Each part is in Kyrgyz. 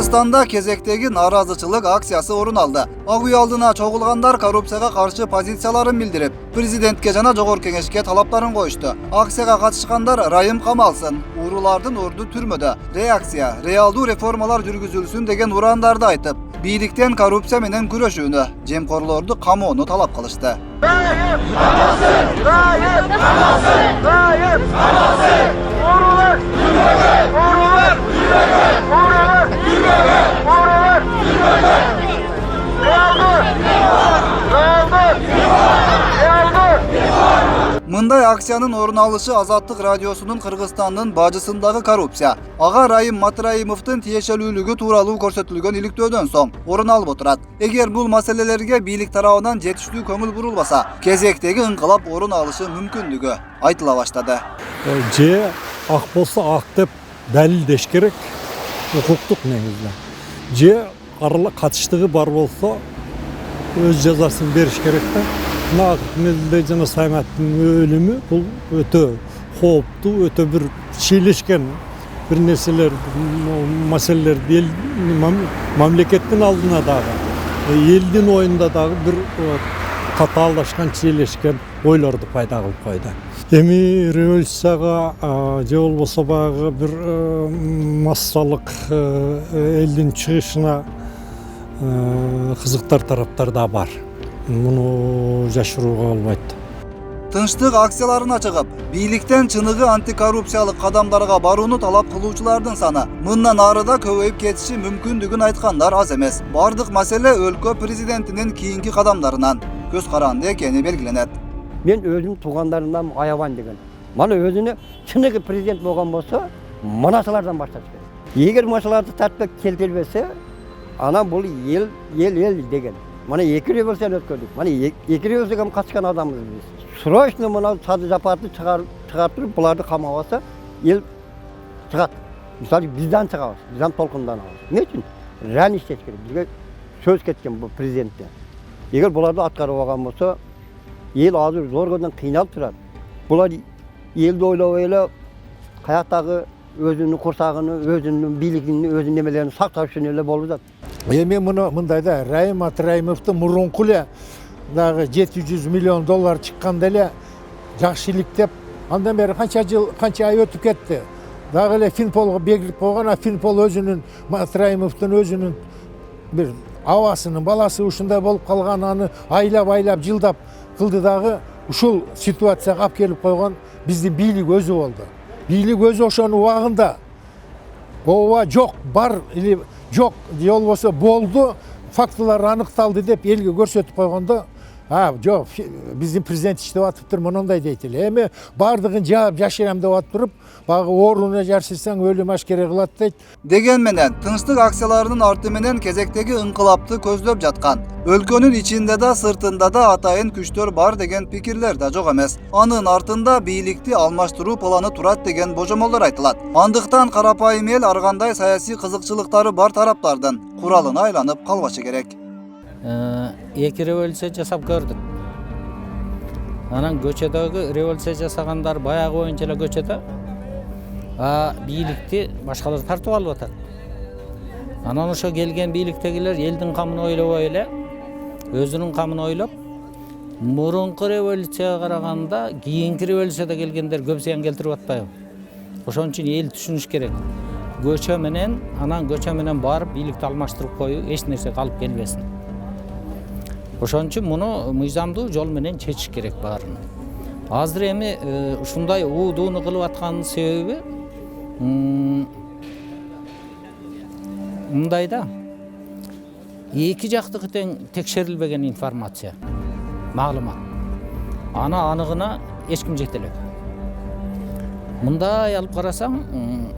Kırgızstanda кезектеги наразычылык акциясы орун алды. Ак үй алдына чогулгандар коррупцияга каршы позицияларын билдирип, президентке жана жогорку кеңешке талаптарын коюшту. Акцияга катышкандар райым камалсын, уурулардын орду түрмөдө, реакция, реалдуу реформалар жүргүзүлсүн деген урандарды айтып, бийликтен коррупция менен күрөшүүнү, жемкорлорду камоону талап кылышты. Rayim kamalsın! Rayim kamalsın! Rayim kamalsın! Uğurlar! Yürümek! Uğurlar! Yürümek! Uğurlar! Yürümek! Uğurlar! Yürümek! Realdı! Realdı! Realdı! Мындай акциянын орун алышы Азаттык радиосунун Кыргызстандын бажысындагы коррупция, ага Райым Матраимовдун тиешелүүлүгү тууралуу көрсөтүлгөн иликтөөдөн соң орун алып отурат. Эгер бул маселелерге бийлик тарабынан жетиштүү көңүл бурулбаса, кезектеги ыңкылап орун алышы мүмкүндүгү айтыла баштады. Же ак болсо ак деп далилдеш керек, укуктук негизде. Же катыштыгы бар болсо өз жазасын бериш керек да. Мына жана Сайматтын өлүмү бул өтө кооптуу, өтө бир чийлешкен бир нерселер, маселелер мамлекеттин алдына дагы, элдин оюнда дагы бир катаалдашкан, чийлешкен ойлорду пайда кылып койду. Эми революцияга же болбосо баягы бир массалык элдин чыгышына кызыктар тараптар да бар. Муну жашырууга болбойт. Тынчтык акцияларына чыгып, бийликтен чыныгы антикоррупциялык кадамдарга барууну талап кылуучулардын саны мындан арыда көбөйүп кетиши мүмкүндүгүн айткандар аз эмес. Бардык маселе өлкө президентинин кийинки кадамдарынан көз каранды экени белгиленет. Мен өзүм туугандарымдан аябайм деген. Мана өзүнө чыныгы президент болгон болсо, мынасылардан башташ керек. Эгер мынасыларды тартып келтирбесе, анан бул эл деген. Мана эки революцияны өткөрдүк. Мана эки революцияга катышкан адамбыз биз. Срочно мына сады жапарды чыгартып, буларды камабаса, эл чыгат. Мисалы бизден чыгабыз, бизден толкундан алабыз. Эмне үчүн? Ран иштеш керек. Бизге сөз кеткен бул президентте. Эгер буларды аткарып алган болсо, эл азыр зоргодан кыйналып турат. Булар элди ойлобой эле каяктагы өзүнүн курсагын, өзүнүн бийлигин, өзүнүн немелерин сакташ үчүн эле болуп жатат. Эми мындайда Райым Матраимовдун мурунку эле дагы 700 миллион доллар чыкканда эле жакшы иликтеп, андан бери канча ай өтүп кетти. Дагы эле Финполго белгилеп койгон, а Финпол өзүнүн Матраимовдун өзүнүн бир абасынын баласы ушундай болуп калган, аны айлап жылдап кылды дагы ушул ситуацияга алып келип койгон биздин бийлик өзү болду. Бийлик өзү ошонун убагында ооба жок, бар или жок, же болбосо болду, фактылар аныкталды деп элге көрсөтүп койгондо, жок, биздин президент иштеп атыптыр, мондай дейт эле. Эми бардыгын жаап жашырам деп атып, баягы ордуна жарышсаң өлүм ашкере кылат дейт. Деген менен тынчтык акцияларынын арты менен кезектеги ыңкылапты көздөп жаткан, өлкөнүн ичинде да сыртында да атайын күчтөр бар деген пикирлер да жок эмес. Анын артында бийликти алмаштыруу планы турат деген божомолдор айтылат. Андыктан карапайым эл ар кандай саясий кызыкчылыктары бар тараптардын куралына айланып калбашы керек. Эки революция жасап көрдүк. Анан көчөдөгү революция жасагандар баягы боюнча эле көчөдө, бийликти башкалар тартып алып атат. Анан ошо келген бийликтегилер элдин камын ойлобой эле, өзүнүн камын ойлоп, мурунку революцияга караганда кийинки революцияда келгендер көп зыян келтирип атпайбы? Ошон үчүн эл түшүнүш керек. Көчө менен барып бийликти алмаштырып коюу эч нерсе калып келбесин. Ошон үчүн муну мыйзамдуу жол менен чечиш керек баарын. Азыр эми ушундай уудууну кылып атканын себеби мындай да, эки жактыкы тең текшерилбеген информация, маалымат. Аны аныгына эч ким жете элек. Мындай алып карасаң,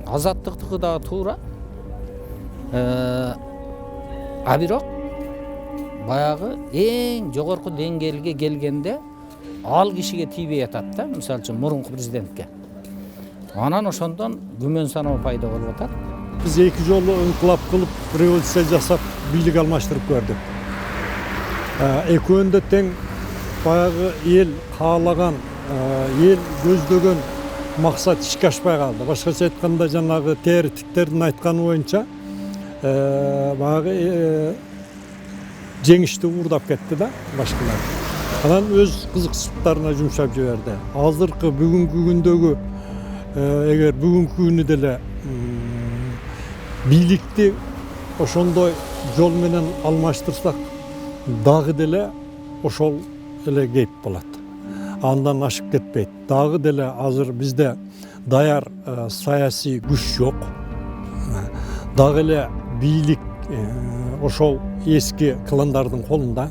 Азаттыктыкы дагы туура. А бирок баягы эң жогорку деңгээлге келгенде ал кишиге тийбей атат да, мисалы үчүн мурунку президентке. Анан ошондон күмөн саноо пайда болуп атат. Биз эки жолу ыңкылап кылып, революция жасап, бийлик алмаштырып көрдүк. Экөөндө тең баягы эл каалаган, эл көздөгөн максат ишке ашпай калды. Башкача айтканда жанагы теоретиктердин айтканы боюнча Bağı жеңишти уурдап кетти да башкалар. Анан өз кызыксыздыктарына жумшап жиберди. Азыркы бүгүнкү күндөгү эгер бүгүнкү күнү деле бийликти ошондой жол менен алмаштырсак дагы деле ошол эле кейп болот. Андан ашып кетпейт. Дагы деле азыр бизде даяр саясий күч жок. Дагы эле бийлик ошол эски кландардын колунда.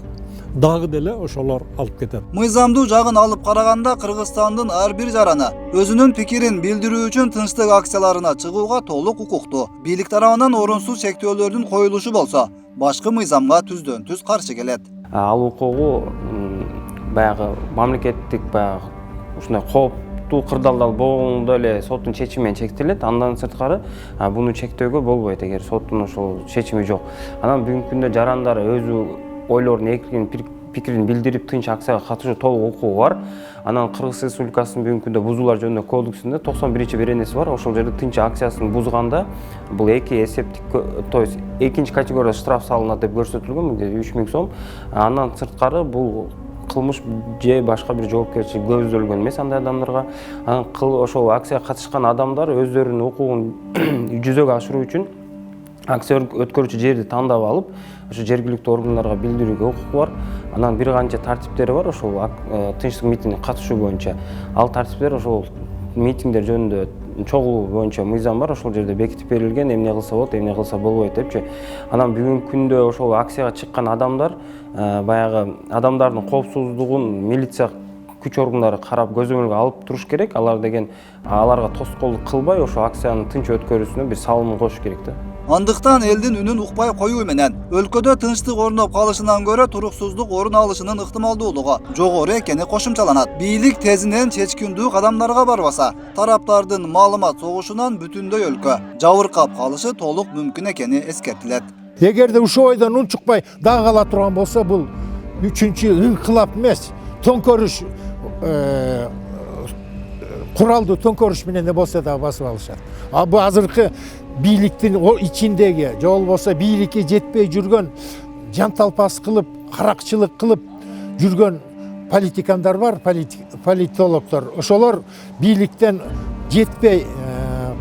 Дагы деле ошолор алып кетет. Мыйзамдуу жагын алып караганда Кыргызстандын ар бир жараны өзүнүн пикирин билдирүү үчүн тынчтык акцияларына чыгууга толук укуктуу. Бийлик тарабынан орунсуз чектөөлөрдүн коюлушу болсо, башкы мыйзамга түздөн түз каршы келет. Ал укугу баягы мамлекеттик баягы ушундай кооптуу кырдаалдар болгондо эле соттун чечими менен чектелет. Андан сырткары буну чектөөгө болбойт эгер соттун ошол чечими жок. Анан бүгүнкү күндө жарандар өзү ойлорун эркин пикирин билдирип тынч акцияга катышуу толук укугу бар. Анан Кыргыз Республикасынын бүгүнкү күндө бузуулар жөнүндө кодексинде 91-беренеси бар. Ошол жерде тынч акциясын бузганда бул эки эсептик, то есть экинчи категория штраф салынат деп көрсөтүлгөн, 3000 сом. Андан сырткары бул кылмыш же башка бир жоопкерчилик көзделгөн эмес андай адамдарга. Анан ошол акцияга катышкан адамдар өздөрүнүн укугун жүзөгө ашыруу үчүн акция өткөрүүчү жерди тандап алып, ошо жергиликтүү органдарга билдирүүгө укугу бар. Анан бир канча тартиптери бар ошол тынчтык митингге катышуу боюнча. Ал тартиптер ошол митингдер жөнүндө чогулуу боюнча мыйзам бар. Ошол жерде бекитип берилген, эмне кылса болот, эмне кылса болбойт депчи. Анан бүгүнкү күндө ошол акцияга чыккан адамдар баягы адамдардын коопсуздугун милиция күч органдары карап көзөмөлгө алып туруш керек. Алар деген аларга тоскоолдук кылбай ошо акциянын тынч өткөрүүсүнө бир салым кошуш керек да. Андыктан элдин үнүн укпай коюу менен өлкөдө тынчтык орноп калышынан көрө туруксуздук орун алышынын ыктымалдуулугу жогору экени кошумчаланат. Бийлик тезинен чечкиндүү кадамдарга барбаса, тараптардын маалымат согушунан бүтүндөй өлкө жабыркап калышы толук мүмкүн экени эскертилет. Эгерде ушул ойдон унчукпай дагы кала турган болсо, бул 3-чү инкылап эмес, төңкөрүш куралдуу төңкөрүш менен да болсо да басып алышат. Бул азыркы бийликтин ичиндеги же болбосо бийликке жетпей жүргөн, жанталпас кылып, каракчылык кылып жүргөн политикандар бар, политологдор. Ошолор бийликтен жетпей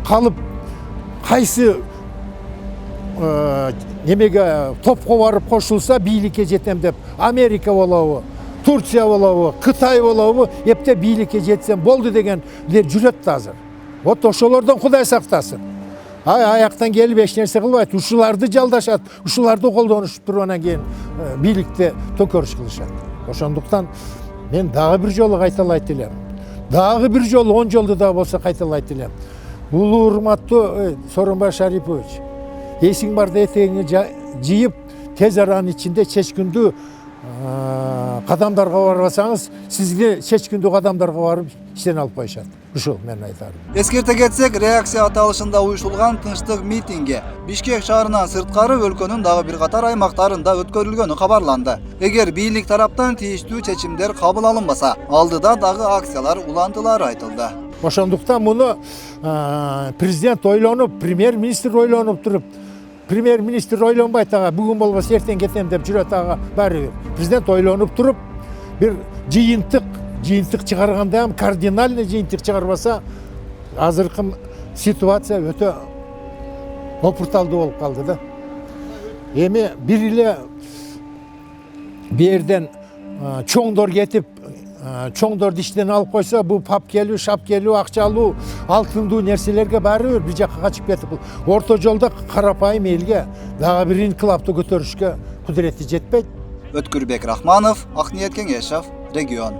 калып, кайсы немеге топко барып кошулса бийликке жетем деп, Америка болобу, Турция болобу, Кытай болобу, эптеп бийликке жетсем болду дегендер жүрөт да азыр. Вот ошолордон Кудай сактасын. Аяктан келип эч нерсе кылбайт, ушуларды жалдашат, ушуларды колдонушуп туруп анан кийин бийликте төңкөрүш кылышат. Ошондуктан мен дагы бир жолу кайталайт элем. Дагы бир жолу 10 жолду да болсо кайталайт элем. Бул урматтуу Сооронбай Шарипович, эсиң барда этегиңи жыйып, тез аранын ичинде чечкиндүү кадамдарга барбасаңыз, сизге чечкиндүү кадамдарга барып иштен алып коюшат. Ушул мен айтарым. Эскерте кетсек, реакция аталышында уюштурулган тынчтык митинги Бишкек шаарынан сырткары өлкөнүн дагы бир катар аймактарында өткөрүлгөнү кабарланды. Эгер бийлик тараптан тийиштүү чечимдер кабыл алынбаса, алдыда дагы акциялар улантылары айтылды. Ошондуктан муну президент ойлонуп, премьер-министр ойлонуп туруп, премьер-министр ойлонбайт, бүгүн болбосо эртең кетем деп жүрөт, баары президент ойлонуп туруп, бир жыйынтык чыгарганда ham кардинальный жыйынтык чыгарбаса, азыркы ситуация өтө опурталдуу болуп калды да. Эми бир эле берден чоңдор кетип, чоңдорду иштен алып койсо, бул пап келүү, шап келүү, акча алуу, алтындуу нерселерге баары бир жакка качып кетип, орто жолдо карапайым элге дагы бир инкылапты көтөрүшкө кудурети жетпейт. Өткүрбек Рахманов, Акниет Кеңешев, Регион.